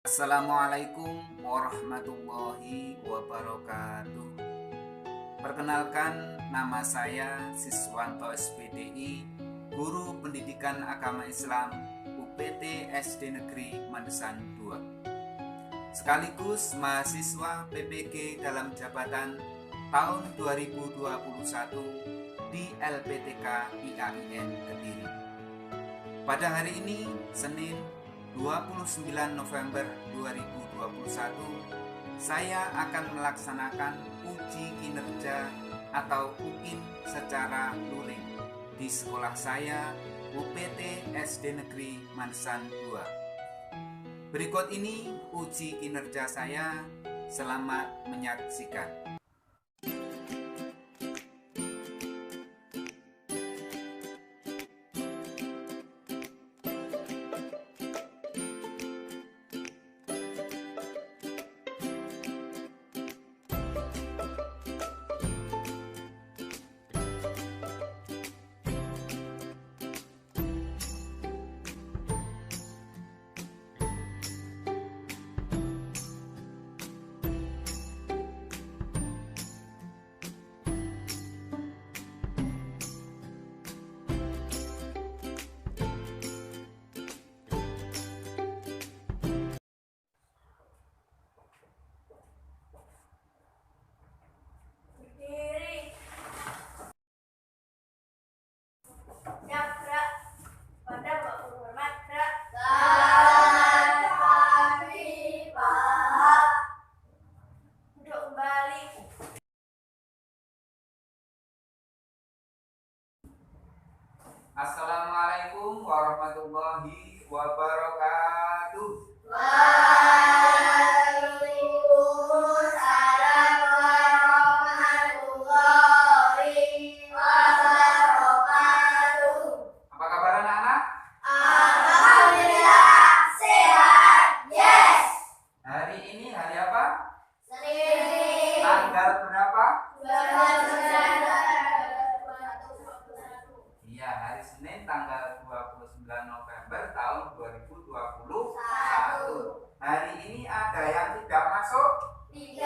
Assalamualaikum warahmatullahi wabarakatuh. Perkenalkan, nama saya Siswanto SPDI, Guru Pendidikan Agama Islam UPT SD Negeri Mandesan II, sekaligus mahasiswa PPG dalam jabatan tahun 2021 di LPTK IAIN Kediri. Pada hari ini, Senin 29 November 2021, saya akan melaksanakan uji kinerja atau UKIN secara luring di sekolah saya UPT SD Negeri Mandesan II. Berikut ini uji kinerja saya. Selamat menyaksikan. Assalamualaikum warahmatullahi wabarakatuh. Waalaikumsalam warahmatullahi wabarakatuh. Apa kabar anak-anak? Alhamdulillah sehat. Yes. Hari ini hari apa? Senin. Tanggal berapa? 29. Iya, hari Senin tanggal 29 November tahun 2021. Hari ini ada yang tidak masuk? Tidak.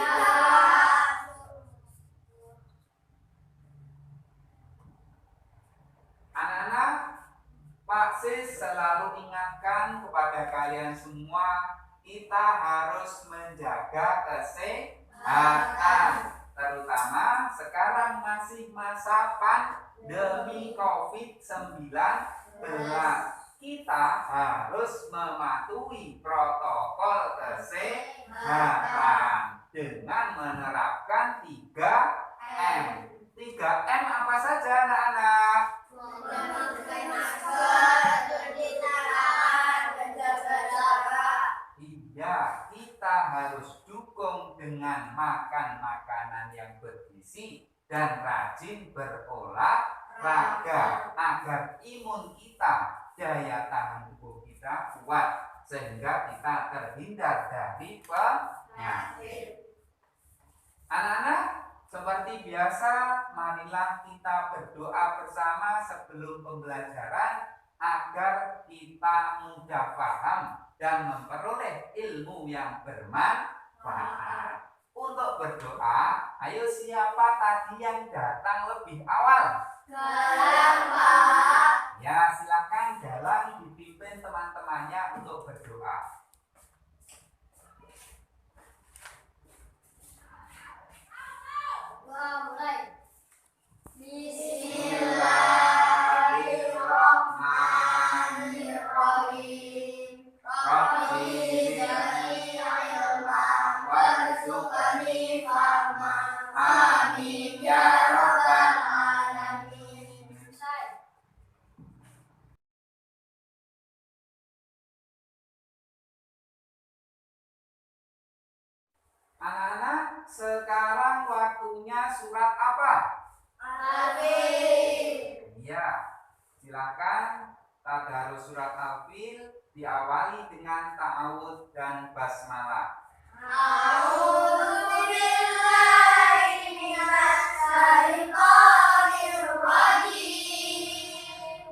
Anak-anak, Pak Sis selalu ingatkan kepada kalian semua, kita harus menjaga kesehatan. Terutama sekarang masih masa pandemi COVID-19. Kita harus mematuhi protokol kesehatan dengan menerapkan 3M. 3M apa saja anak-anak? Memakai masker, cuci tangan, menjaga jarak. Iya, kita harus dukung dengan makan makanan yang bergizi dan rajin berolahraga agar imun kita, daya tahan tubuh kita kuat sehingga kita terhindar dari penyakit. Anak-anak, seperti biasa, marilah kita berdoa bersama sebelum pembelajaran agar kita mudah paham dan memperoleh ilmu yang bermanfaat. Untuk berdoa, ayo siapa tadi yang datang lebih awal? Pak. Ya, silakan jalan dipimpin teman-temannya untuk berdoa. Mulai. Bismillahirrahmanirrahim. Rabbi zidni ilman warzuqni fahman. Amin ya rabbal alamin. Anak-anak, sekarang waktunya surat apa? Al-Fil. Iya, silakan tadarus surat Al-Fil diawali dengan ta'awudz dan basmalah. A'udzu billahi minasy syaithanir rajim.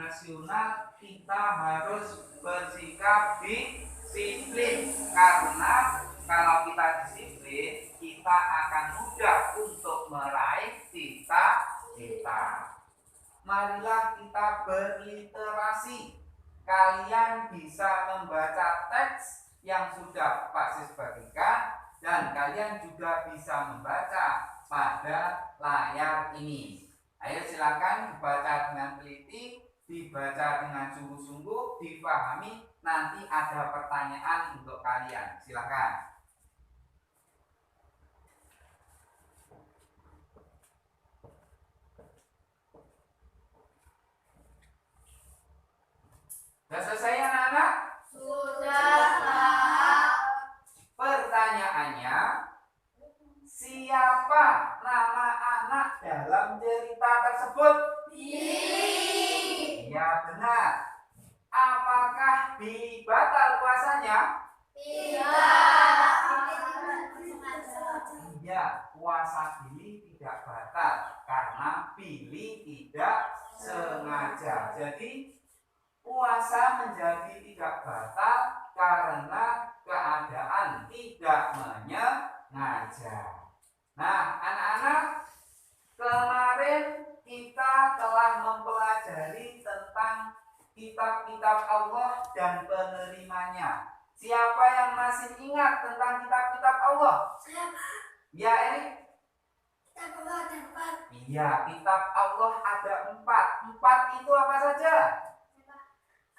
nasional kita harus bersikap disiplin, karena kalau kita disiplin kita akan mudah untuk meraih cita-cita. Marilah kita berliterasi. Kalian bisa membaca teks yang sudah Pak Sis bagikan, dan kalian juga bisa membaca pada layar ini. Ayo silakan dibaca dengan teliti, dibaca dengan sungguh-sungguh, dipahami. Nanti ada pertanyaan untuk kalian. Silakan. Sudah selesai anak-anak? Sudah, Pak. Pertanyaannya, siapa nama anak dalam cerita tersebut? Billy. Ya benar. Apakah Billy batal puasanya? Tidak. Iya, puasa Billy tidak batal karena Billy tidak sengaja. Jadi puasa menjadi tidak batal karena keadaan tidak menyengaja. Nah, anak-anak, kemarin kita telah mempelajari tentang kitab-kitab Allah dan penerimanya. Siapa yang masih ingat tentang kitab-kitab Allah? Saya, Pak. Ya, Erik? Kitab Allah ada 4. Iya, kitab Allah ada 4. 4 itu apa saja?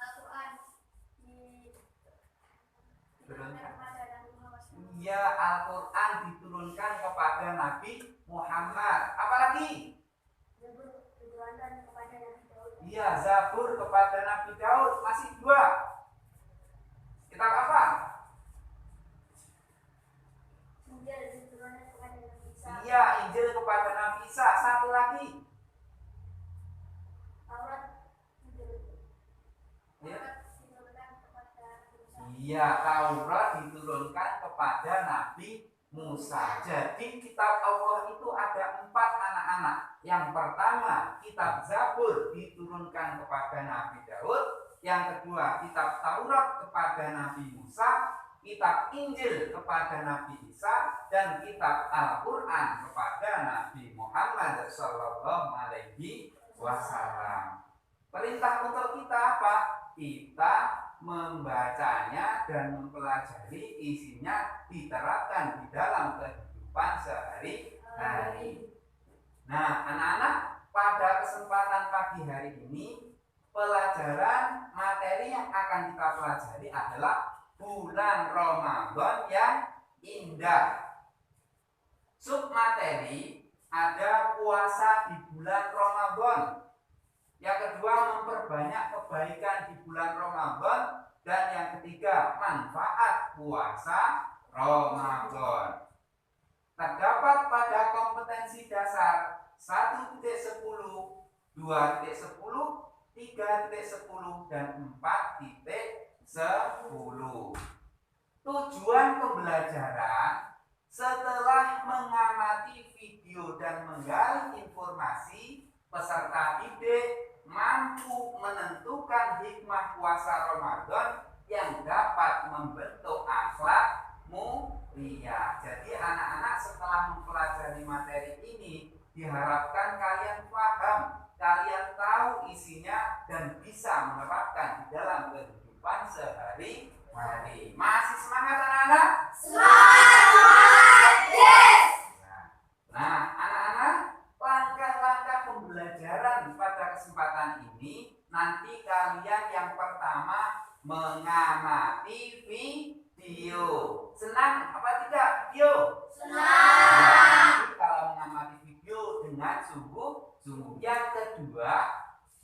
Al-Quran diturunkan kepada Nabi Muhammad. Iya, Al-Quran diturunkan kepada Nabi Muhammad. Apalagi? Zabur diturunkan kepada Nabi Daud. Iya, Zabur kepada Nabi Daud. Masih 2. Kitab apa? Injil diturunkan kepada Nabi Isa. Iya, Injil kepada Nabi Isa. 1 lagi. Taurat Ya. diturunkan kepada Nabi Musa. Iya, Taurat diturunkan kepada Nabi Musa. Jadi kitab Allah itu ada 4 anak-anak. Yang pertama, kitab Zabur diturunkan kepada Nabi Daud. Yang kedua, kitab Taurat kepada Nabi Musa. Kitab Injil kepada Nabi Isa. Dan kitab Al-Quran kepada Nabi Muhammad SAW. Perintah untuk kita apa? Kita membacanya dan mempelajari, isinya diterapkan di dalam kehidupan sehari-hari. Nah, anak-anak, pada kesempatan pagi hari ini, pelajaran materi yang akan kita pelajari adalah bulan Ramadan yang indah. Submateri ada puasa di bulan Ramadan. Yang kedua, memperbanyak kebaikan di bulan Ramadan. Dan yang ketiga, manfaat puasa Ramadan. Terdapat pada kompetensi dasar 1.10, 2.10, 3.10, dan 4.10. Tujuan pembelajaran setelah mengamati video dan menggali informasi, peserta didik mampu menentukan hikmah puasa Ramadan yang dapat membentuk akhlak mulia. Jadi anak-anak setelah mempelajari materi ini diharapkan kalian paham, kalian tahu isinya dan bisa menerapkan di dalam kehidupan sehari-hari. Masih semangat anak-anak? Semangat, yes. Nah, anak-anak, langkah-langkah pembelajaran pada kesempatan ini, nanti kalian yang pertama mengamati video. Senang apa tidak video? Senang. Nanti kalau mengamati video dengan sungguh-sungguh. Yang kedua,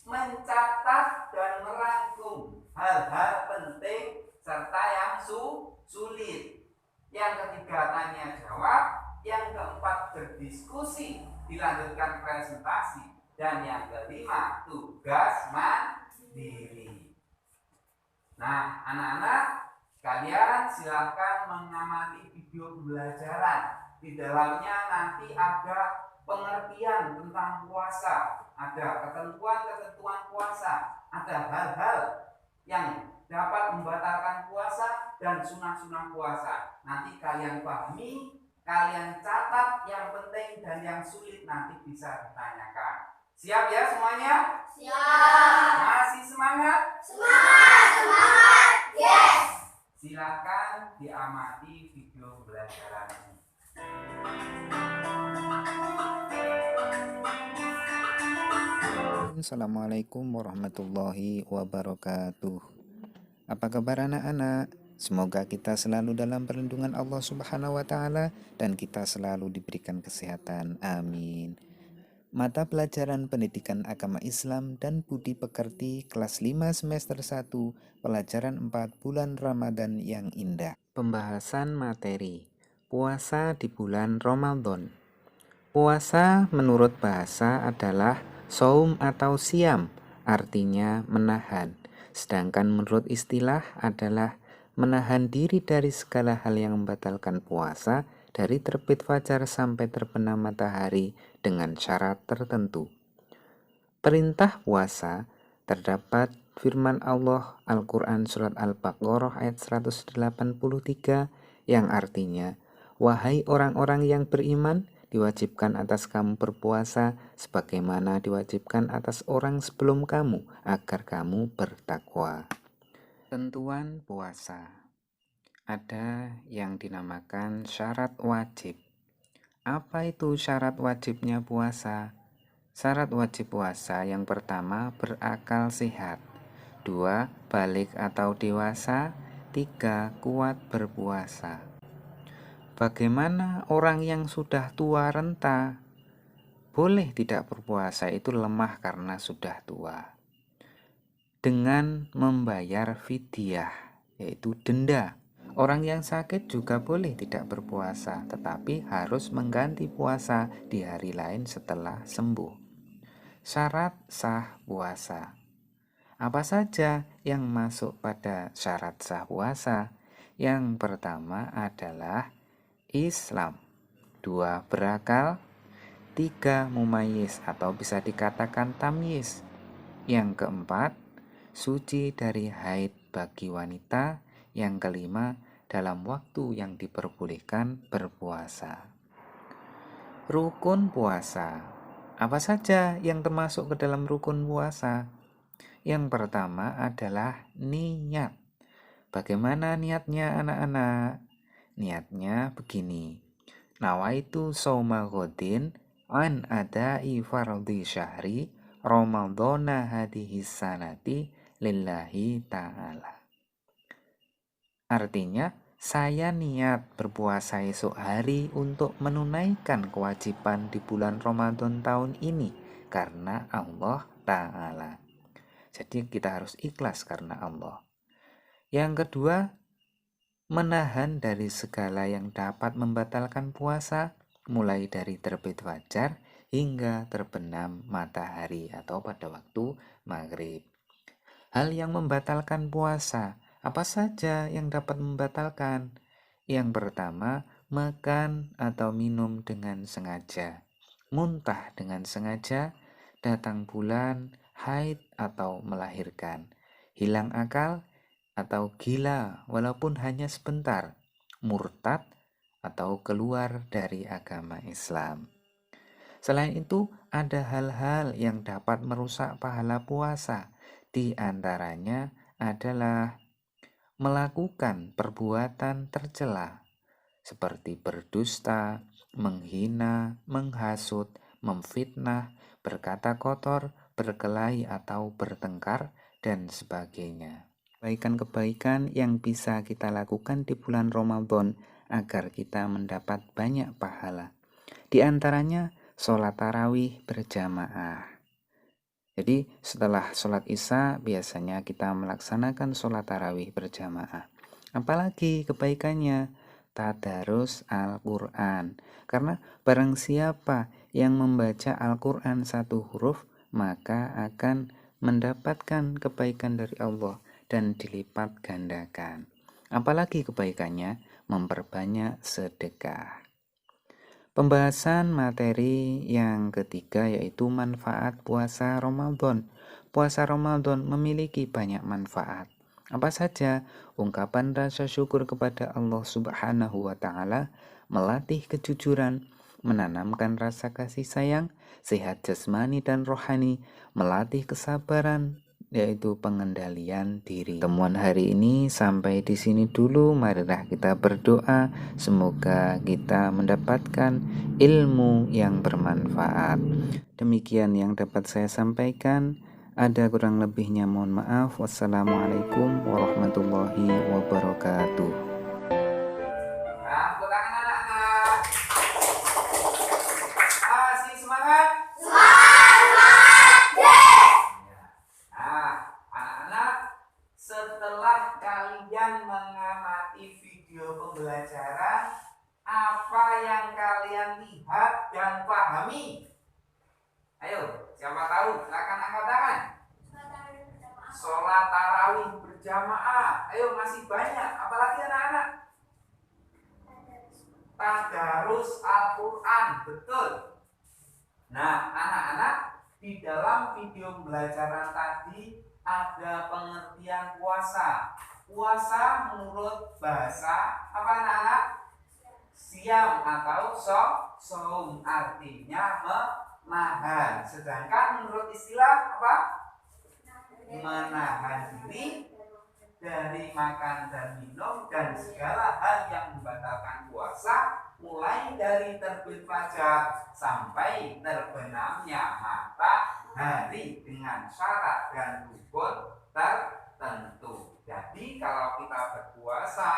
mencatat dan merangkum hal-hal penting serta yang sulit. Yang ketiga, tanya jawab. Yang keempat, berdiskusi, dilanjutkan presentasi. Dan yang kelima, tugas mandiri. Nah, anak-anak, kalian silahkan mengamati video pembelajaran. Di dalamnya nanti ada pengertian tentang puasa, ada ketentuan-ketentuan puasa, ada hal-hal yang dapat membatalkan puasa dan sunah-sunah puasa. Nanti kalian pahami, kalian catat yang penting dan yang sulit nanti bisa ditanyakan. Siap ya semuanya? Siap. Masih semangat? Semangat, semangat. Yes. Silakan diamati video pembelajaran ini. Assalamualaikum warahmatullahi wabarakatuh. Apa kabar anak-anak? Semoga kita selalu dalam perlindungan Allah Subhanahu wa Ta'ala dan kita selalu diberikan kesehatan. Amin. Mata pelajaran Pendidikan Agama Islam dan Budi Pekerti kelas 5 semester 1, pelajaran 4 bulan Ramadan yang indah. Pembahasan materi puasa di bulan Ramadan. Puasa menurut bahasa adalah saum atau siam, artinya menahan. Sedangkan menurut istilah adalah menahan diri dari segala hal yang membatalkan puasa dari terbit fajar sampai terbenam matahari dengan syarat tertentu. Perintah puasa terdapat firman Allah Al-Quran Surat Al-Baqarah ayat 183 yang artinya, wahai orang-orang yang beriman, diwajibkan atas kamu berpuasa sebagaimana diwajibkan atas orang sebelum kamu agar kamu bertakwa. Tentuan puasa. Ada yang dinamakan syarat wajib. Apa itu syarat wajibnya puasa? Syarat wajib puasa yang pertama berakal sehat, 2 balik atau dewasa, 3 kuat berpuasa. Bagaimana orang yang sudah tua renta? Boleh tidak berpuasa, itu lemah karena sudah tua. Dengan membayar fidyah, yaitu denda. Orang yang sakit juga boleh tidak berpuasa, tetapi harus mengganti puasa di hari lain setelah sembuh. Syarat sah puasa. Apa saja yang masuk pada syarat sah puasa? Yang pertama adalah Islam, 2 berakal, 3 mumayyiz atau bisa dikatakan tamyiz. Yang keempat, suci dari haid bagi wanita. Yang kelima, dalam waktu yang diperbolehkan berpuasa. Rukun puasa. Apa saja yang termasuk ke dalam rukun puasa? Yang pertama adalah niat. Bagaimana niatnya anak-anak? Niatnya begini. Nawaitu shauma ghadin an adai fardhi syahri ramadhana hadhihi sanati lillahi ta'ala. Artinya, saya niat berpuasa esok hari untuk menunaikan kewajiban di bulan Ramadan tahun ini karena Allah Ta'ala. Jadi kita harus ikhlas karena Allah. Yang kedua, menahan dari segala yang dapat membatalkan puasa, mulai dari terbit fajar hingga terbenam matahari atau pada waktu maghrib. Hal yang membatalkan puasa, apa saja yang dapat membatalkan? Yang pertama, makan atau minum dengan sengaja, muntah dengan sengaja, datang bulan, haid atau melahirkan, hilang akal atau gila walaupun hanya sebentar, murtad atau keluar dari agama Islam. Selain itu, ada hal-hal yang dapat merusak pahala puasa. Di antaranya adalah melakukan perbuatan tercela seperti berdusta, menghina, menghasut, memfitnah, berkata kotor, berkelahi atau bertengkar, dan sebagainya. Kebaikan-kebaikan yang bisa kita lakukan di bulan Ramadan agar kita mendapat banyak pahala. Di antaranya sholat tarawih berjamaah. Jadi setelah sholat isya biasanya kita melaksanakan sholat tarawih berjamaah. Apalagi kebaikannya? Tadarus Al-Quran. Karena barang siapa yang membaca Al-Quran satu huruf, maka akan mendapatkan kebaikan dari Allah dan dilipat gandakan. Apalagi kebaikannya? Memperbanyak sedekah. Pembahasan materi yang ketiga yaitu manfaat puasa Ramadan. puasa Ramadan memiliki banyak manfaat. Apa saja? Ungkapan rasa syukur kepada Allah Subhanahu wa Ta'ala, melatih kejujuran, menanamkan rasa kasih sayang, sehat jasmani dan rohani, melatih kesabaran, yaitu pengendalian diri. Temuan hari ini sampai di sini dulu. Marilah kita berdoa semoga kita mendapatkan ilmu yang bermanfaat. Demikian yang dapat saya sampaikan. Ada kurang lebihnya mohon maaf. Wassalamualaikum warahmatullahi wabarakatuh. Tepuk tangan anak-anak. Masih semangat? Nah, anak-anak, setelah kalian mengamati video pembelajaran, apa yang kalian lihat dan pahami? Ayo, siapa tahu? Silakan angkat tangan. Sholat tarawih berjamaah. Ayo, masih banyak. Apalagi anak-anak? Tadarus Al-Quran. Betul. Nah, anak-anak, di dalam video pembelajaran tadi ada pengertian puasa. Puasa menurut bahasa apa anak-anak? Siam atau saum, artinya menahan. Sedangkan menurut istilah apa? Menahan diri dari makan dan minum dan segala hal yang membatalkan puasa, mulai dari terbit fajar sampai terbenamnya matahari dengan syarat dan rukun tertentu. Jadi kalau kita berpuasa,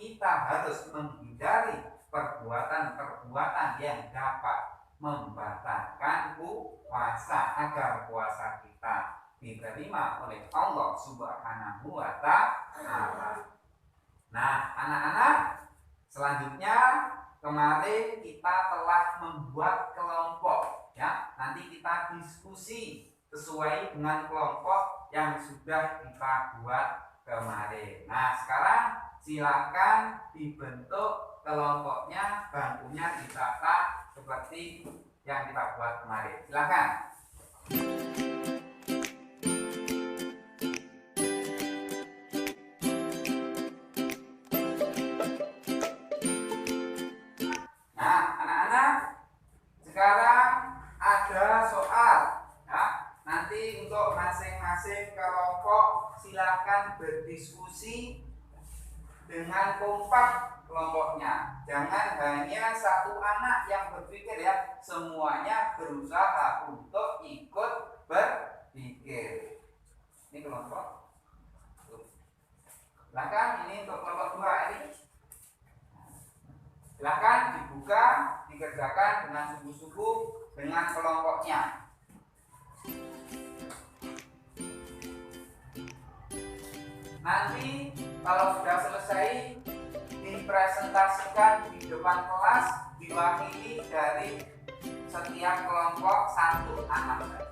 kita harus menghindari perbuatan-perbuatan yang dapat membatalkan puasa agar puasa kita diterima oleh Allah Subhanahu wa Ta'ala. Nah, anak-anak, selanjutnya kemarin kita telah membuat kelompok, ya. Nanti kita diskusi sesuai dengan kelompok yang sudah kita buat kemarin. Nah, sekarang silakan dibentuk kelompoknya, bangkunya ditata seperti yang kita buat kemarin. Silakan. Nah, anak-anak, sekarang ada soal. Ya, nanti untuk masing-masing kelompok silakan berdiskusi dengan kompak kelompoknya. Jangan hanya satu anak yang berpikir, ya. Semuanya berusaha untuk ikut berpikir. Ini kelompok. Silakan, ini untuk kelompok 2 ini. Silakan dibuka, dikerjakan dengan sungguh-sungguh dengan kelompoknya. Nanti kalau sudah selesai dipresentasikan di depan kelas, diwakili dari setiap kelompok satu anak saja.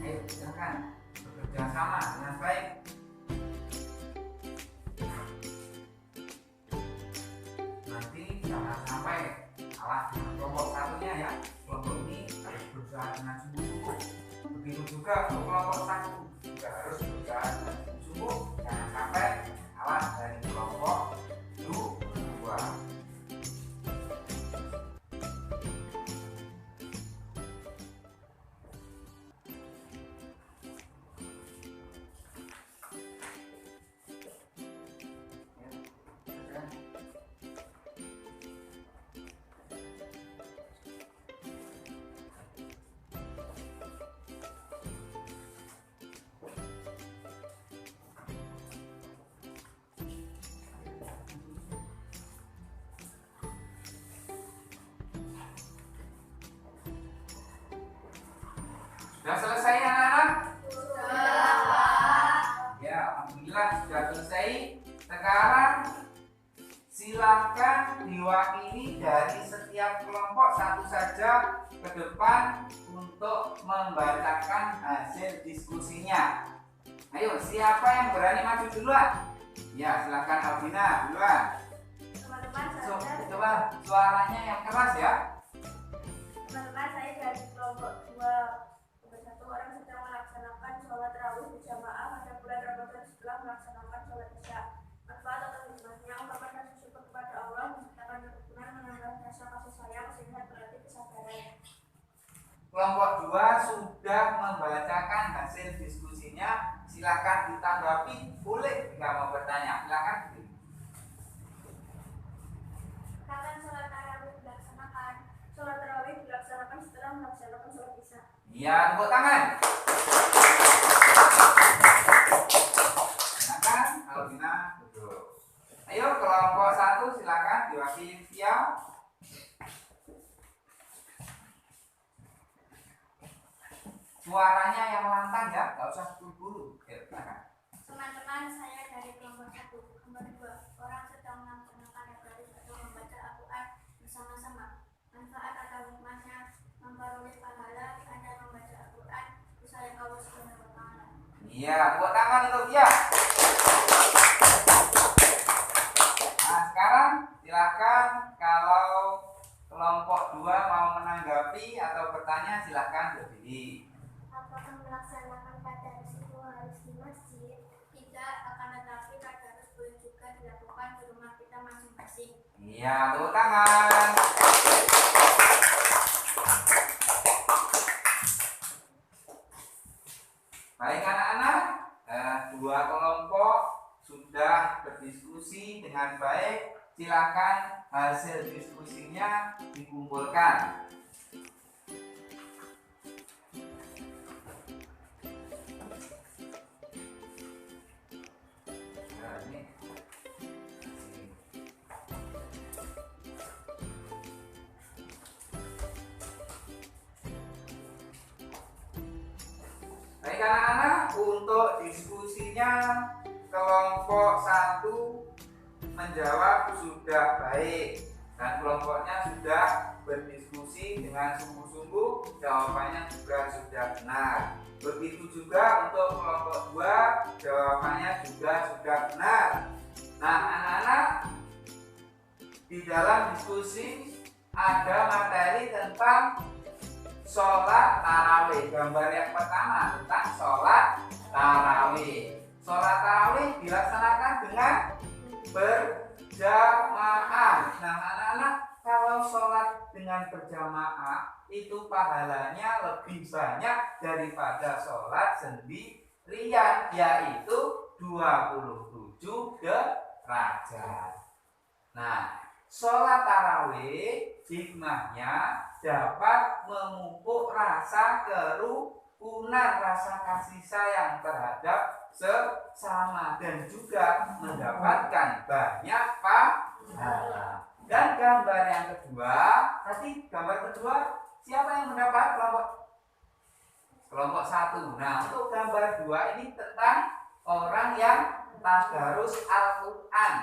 Ayo, silakan bekerja sama dengan baik. Nanti jangan sampai kalah dengan kelompok satunya, ya. Kelompok ini harus berusaha dengan sungguh-sungguh. Begitu juga untuk kelompok satu juga harus berusaha dengan sungguh-sungguh. Jangan sampai kalah dari kelompok 2. Sudah selesai anak-anak? Ya, alhamdulillah sudah selesai. Sekarang silakan diwakili dari setiap kelompok satu saja ke depan untuk membacakan hasil diskusinya. Ayo, siapa yang berani maju duluan? Ya, silakan Albina duluan. Teman-teman saya Coba suaranya yang keras ya. Teman-teman, saya dari kelompok 2. Satu orang sedang melaksanakan sholat tarawih berjamaah pada bulan Ramadan setelah melaksanakan sholat isya. Manfaat atau hikmahnya, ungkapan rasa syukur kepada Allah, menciptakan kerukunan, menambah rasa kasih sayang, sehingga berarti kesabaran. Kelompok 2 sudah membacakan hasil diskusinya. Silakan ditanggapi, boleh nggak mau bertanya, silakan. Kapan sholat tarawih dilaksanakan? Sholat tarawih dilaksanakan setelah melaksanakan sholat isya. Ya, tepuk tangan. Silakan, Albina duduk. Ayo, kelompok 1 silakan diwakili Tia. Suaranya yang lantang ya, nggak usah buru-buru. Silakan. Teman-teman, saya dari kelompok 1. Nomor 2, orang sedang melaksanakan tarawih atau membaca Al-Quran bersama-sama. Manfaat atau hikmahnya, memperoleh pahala anda membaca Al-Quran, disayang Allah Subhanahu wa Ta'ala. Iya, tepuk tangan untuk dia. Nah, sekarang silakan kalau kelompok 2 mau menanggapi atau bertanya, silakan berdiri. Apakah melaksanakan tadarus itu harus di masjid? Tidak, akan tetapi tadarus boleh juga dilakukan di rumah kita masing-masing. Iya, tepuk tangan. Baik anak-anak, 2 kelompok sudah berdiskusi dengan baik. Silakan hasil diskusinya dikumpulkan. Nah, ini. Baik anak-anak, untuk diskusinya kelompok 1 menjawab sudah baik dan kelompoknya sudah berdiskusi dengan sungguh-sungguh, jawabannya juga sudah benar. Begitu juga untuk kelompok 2, jawabannya juga sudah benar. Nah anak-anak, di dalam diskusi ada materi tentang sholat tarawih. Gambar yang pertama tentang sholat tarawih. Sholat tarawih dilaksanakan dengan berjamaah. Nah anak-anak, kalau sholat dengan berjamaah itu pahalanya lebih banyak daripada sholat sendirian, yaitu 27 derajat. Nah, sholat tarawih hikmahnya dapat memupuk rasa kerukunan, rasa kasih sayang terhadap sesama dan juga mendapatkan banyak pahala. Dan gambar yang kedua, tadi gambar kedua siapa yang mendapat? Kelompok 1. Nah, untuk gambar 2 ini tentang orang yang tadarus Al-Quran.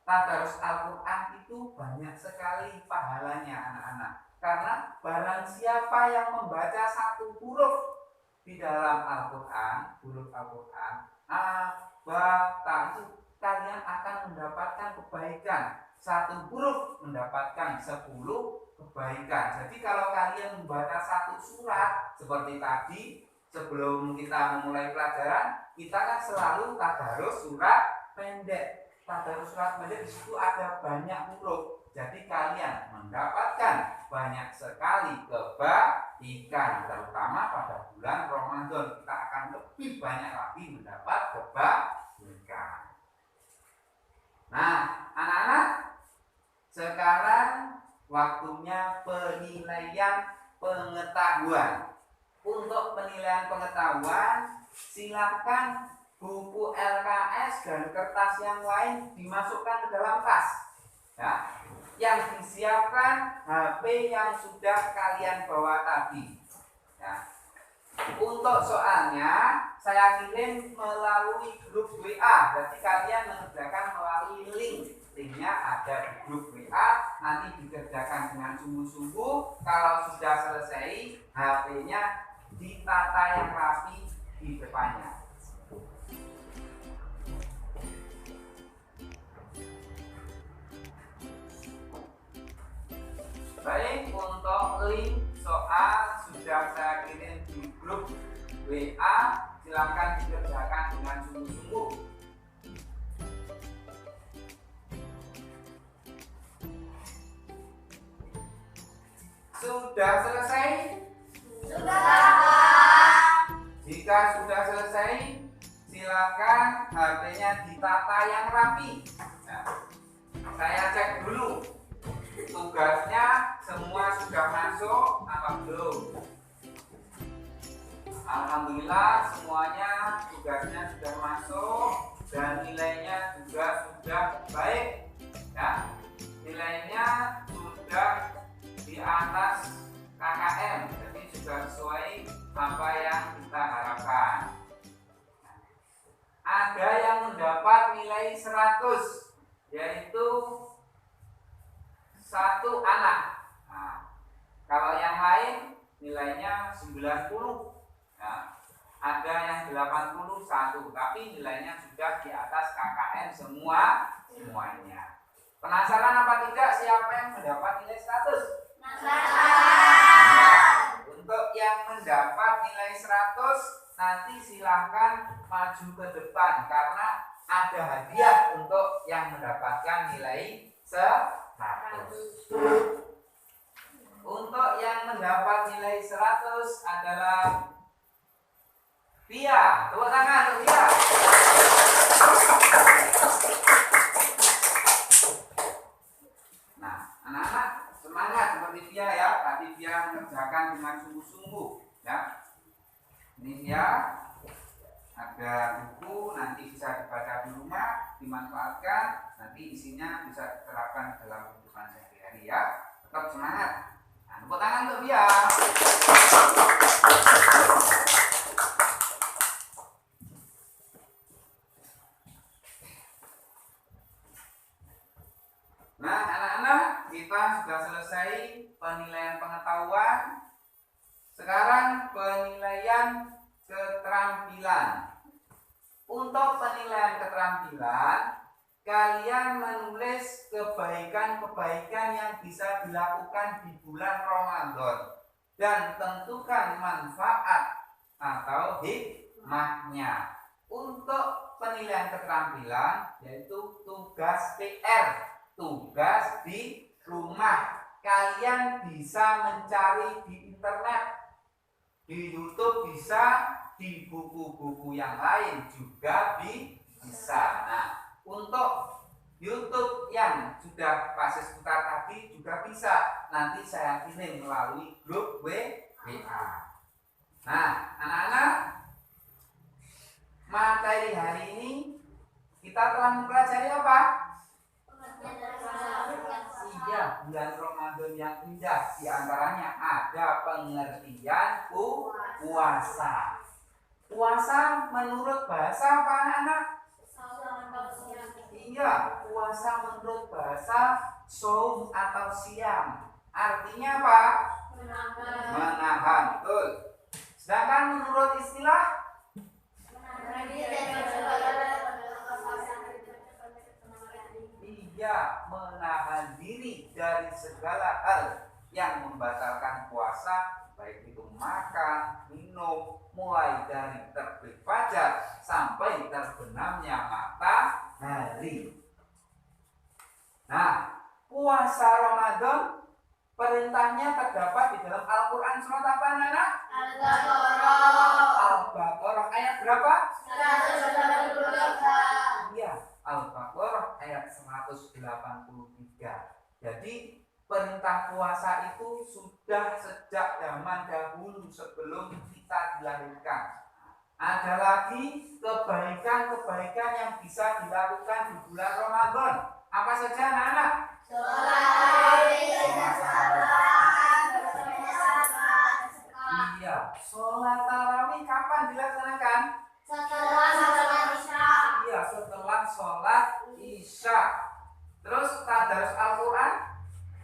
Tadarus Al-Quran itu banyak sekali pahalanya anak-anak. Karena barang siapa yang membaca satu huruf di dalam Al-Quran, huruf Al-Quran, A, Ba, Ta, itu kalian akan mendapatkan kebaikan. Satu huruf mendapatkan 10 kebaikan. Jadi kalau kalian membaca satu surat seperti tadi, sebelum kita memulai pelajaran, kita kan selalu tadarus surat pendek. Tadarus surat pendek di situ ada banyak huruf. Jadi kalian mendapatkan banyak sekali kebaikan, terutama pada bulan Ramadan kita akan lebih banyak lagi mendapat kebaikan. Nah, anak-anak, sekarang waktunya penilaian pengetahuan. Untuk penilaian pengetahuan, silakan buku LKS dan kertas yang lain dimasukkan ke dalam tas. Ya. Yang disiapkan HP yang sudah kalian bawa tadi. Ya. Untuk soalnya saya kirim melalui grup WA. Jadi kalian mengerjakan melalui link. Linknya ada di grup WA nanti dikerjakan dengan sungguh-sungguh. Kalau sudah selesai, HP-nya ditata yang rapi di depannya. Baik, untuk link soal sudah saya kirim di grup WA, silakan dikerjakan dengan sungguh-sungguh. Sudah selesai? Sudah. Jika sudah selesai, silakan HP-nya ditata yang rapi. Nah, saya cek dulu tugasnya semua sudah masuk apa belum. Alhamdulillah semuanya tugasnya sudah masuk dan nilainya juga sudah baik ya. Nilainya sudah di atas KKM, jadi sudah sesuai apa yang kita harapkan. Ada yang mendapat nilai 100, yaitu satu anak. Nah, kalau yang lain nilainya 90. Nah, ada yang 81, tapi nilainya sudah di atas KKM semuanya. Penasaran apa tidak siapa yang mendapat nilai 100? Nah, untuk yang mendapat nilai 100 nanti silahkan maju ke depan karena ada hadiah untuk yang mendapatkan nilai 100. Untuk yang mendapat nilai 100 adalah Pia. Tepuk tangan untuk Pia. Nah, anak-anak semangat seperti Pia ya. Tadi Pia mengerjakan dengan sungguh-sungguh ya. Ini Pia ada buku, nanti bisa dibaca di rumah, dimanfaatkan, nanti isinya bisa diterapkan dalam kehidupan sehari-hari ya. Tetap semangat. Nah, tepuk tangan untuk Pia. Nah, anak-anak, kita sudah selesai penilaian pengetahuan. Sekarang penilaian keterampilan. Untuk penilaian keterampilan, kalian menulis kebaikan-kebaikan yang bisa dilakukan di bulan Ramadan dan tentukan manfaat atau hikmahnya. Untuk penilaian keterampilan yaitu tugas PR, tugas di rumah. Kalian bisa mencari di internet, di YouTube bisa, di buku-buku yang lain juga bisa. Nah, untuk YouTube yang sudah Pasir Seputar tadi juga bisa. Nanti saya kirim melalui grup WA. Nah, anak-anak, materi hari ini kita telah mempelajari apa? Iya, bulan Ramadan yang indah. Di antaranya ada pengertian puasa. Puasa menurut bahasa apa anak-anak? Iya, puasa menurut bahasa saum atau siam. Artinya apa? Menahan. Betul. Sedangkan menurut istilah iya, menahan diri dari segala hal yang membatalkan puasa, baik itu makan, minum, mulai dari terbit fajar sampai terbenamnya matahari. Nah, puasa Ramadan perintahnya terdapat di dalam Al-Quran surat apa, anak? Al-Baqarah ayat berapa? 183. Iya, Al-Baqarah ayat 183. Jadi perintah puasa itu sudah sejak zaman dahulu sebelum kita dilahirkan. Ada lagi kebaikan-kebaikan yang bisa dilakukan di bulan Ramadan. Apa saja anak-anak? Iya, sholat tarawih kapan dilaksanakan? Iya, setelah sholat Isya. Terus tadarus Al-Quran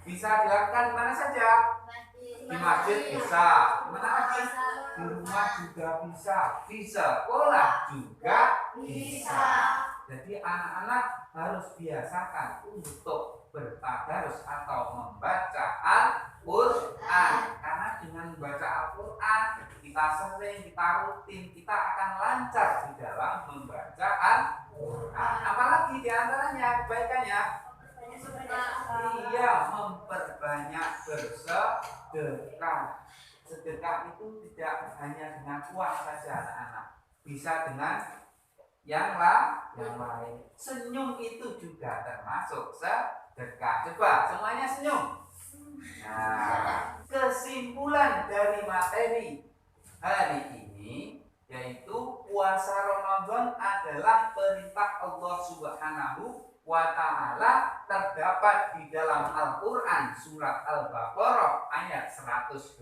Bisa dilakukan di mana saja. Di masjid bisa. Di mana lagi? Di rumah juga bisa. Di sekolah juga bisa. Jadi anak-anak harus biasakan untuk bertadarus atau membaca Al-Quran. Karena dengan membaca Al-Quran kita sering, kita rutin, kita akan lancar di dalam membaca Al-Quran. Apalagi diantaranya kebaikannya, iya, memperbanyak bersedekah. Sedekah itu tidak hanya dengan uang saja anak-anak, bisa dengan yang lain. Senyum itu juga termasuk sedekah. Coba semuanya senyum. Nah, kesimpulan dari materi hari ini yaitu puasa Ramadan adalah perintah Allah Subhanahu wa ta'ala, terdapat di dalam Al-Quran surat Al-Baqarah ayat 183.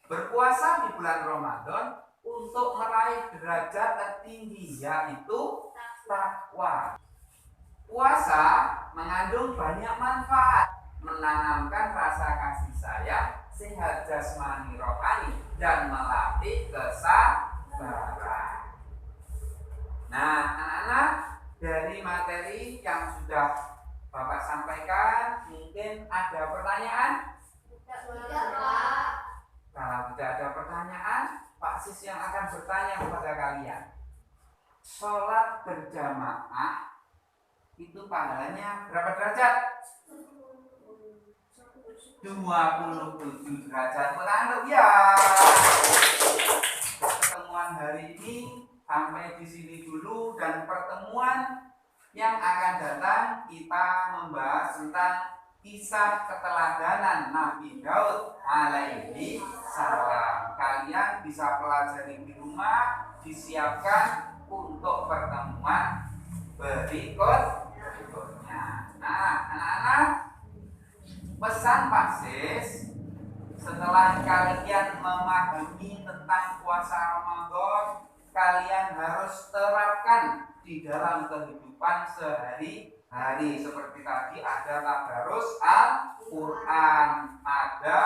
Berpuasa di bulan Ramadan untuk meraih derajat tertinggi yaitu takwa. Puasa mengandung banyak manfaat, menanamkan rasa kasih sayang, sehat jasmani rohani, dan melatih kesabaran. Nah, anak-anak, dari materi yang sudah Bapak sampaikan, mungkin ada pertanyaan? Kalau tidak ada pertanyaan, Pak Sis yang akan bertanya kepada kalian. Sholat berjamaah itu pahalanya berapa derajat? 27 derajat. Mengantuk ya. Pertemuan hari ini sampai di sini dulu, dan pertemuan yang akan datang kita membahas tentang kisah keteladanan Nabi Daud alaihi salam. Kalian bisa pelajari di rumah, disiapkan untuk pertemuan berikutnya. Nah, anak-anak, pesan Pak Sis, setelah kalian memahami tentang puasa Ramadan, kalian harus terapkan di dalam kehidupan sehari-hari. Seperti tadi ada tadarus Al-Quran, ada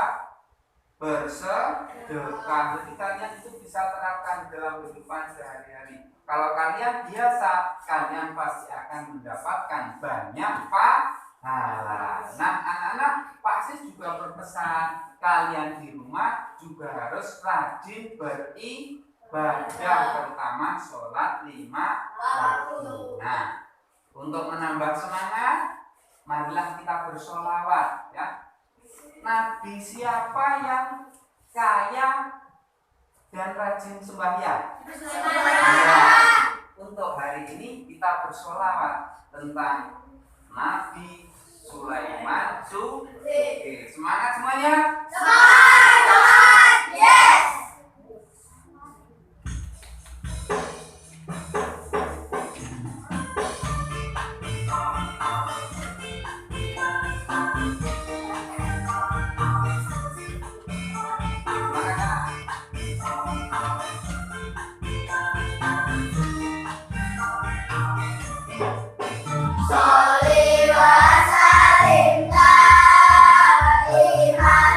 bersedekah. Jadi kalian itu bisa terapkan dalam kehidupan sehari-hari. Kalau kalian biasa, kalian pasti akan mendapatkan banyak pahala. Nah, anak-anak, Pak Sis juga berpesan, kalian di rumah juga harus rajin beribadah, terutama sholat 5 waktu. Nah, untuk menambah semangat, marilah kita bersolawat, ya. Nabi siapa yang kaya dan rajin sembahyang? Untuk hari ini kita bersolawat tentang Nabi Sulaiman. Oke, semangat semuanya. Semangat, yes. Sholli wa sallim daiman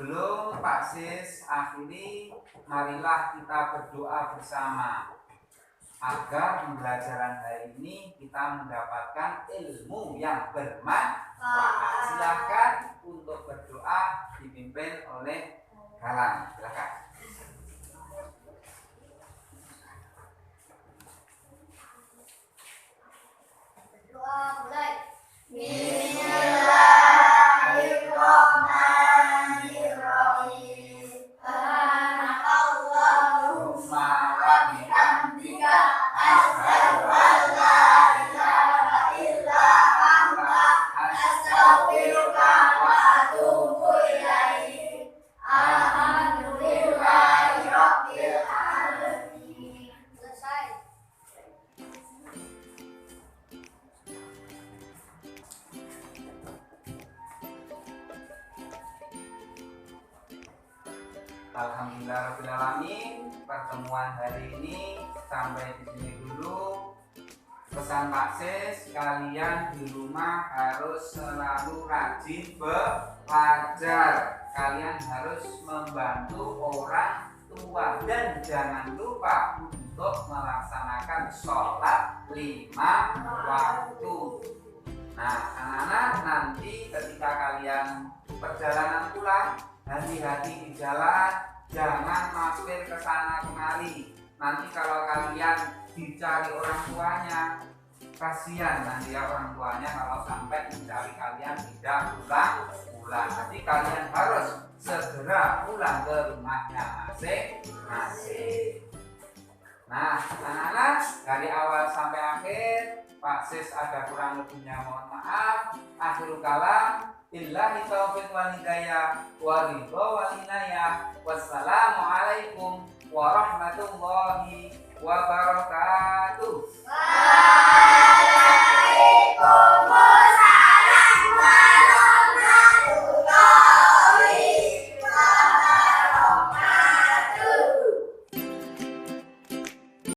Sebelum Pak Sis akhiri, marilah kita berdoa bersama agar pembelajaran hari ini kita mendapatkan ilmu yang bermanfaat. Silakan untuk berdoa dipimpin oleh Galang. Silakan. Doa mulai. Alhamdulillahirrahmanirrahim. Pertemuan hari ini sampai di sini dulu. Pesan Pak Sis, kalian di rumah harus selalu rajin belajar. Kalian harus membantu orang tua dan jangan lupa untuk melaksanakan sholat 5 waktu. Nah, anak-anak, nanti ketika kalian perjalanan pulang, hati-hati di jalan, jangan mampir ke sana kemari. Nanti kalau kalian dicari orang tuanya, kasihan nanti ya orang tuanya kalau sampai mencari kalian tidak pulang. Jadi kalian harus segera pulang ke rumahnya masing-masing. Nah, anak-anak, dari awal sampai akhir, Pak Sis ada kurang lebihnya mohon maaf. Akhirul kalam, billahi taufiq wal hidayah wa ridha wal inayah. Wassalamualaikum warahmatullahi wabarakatuh.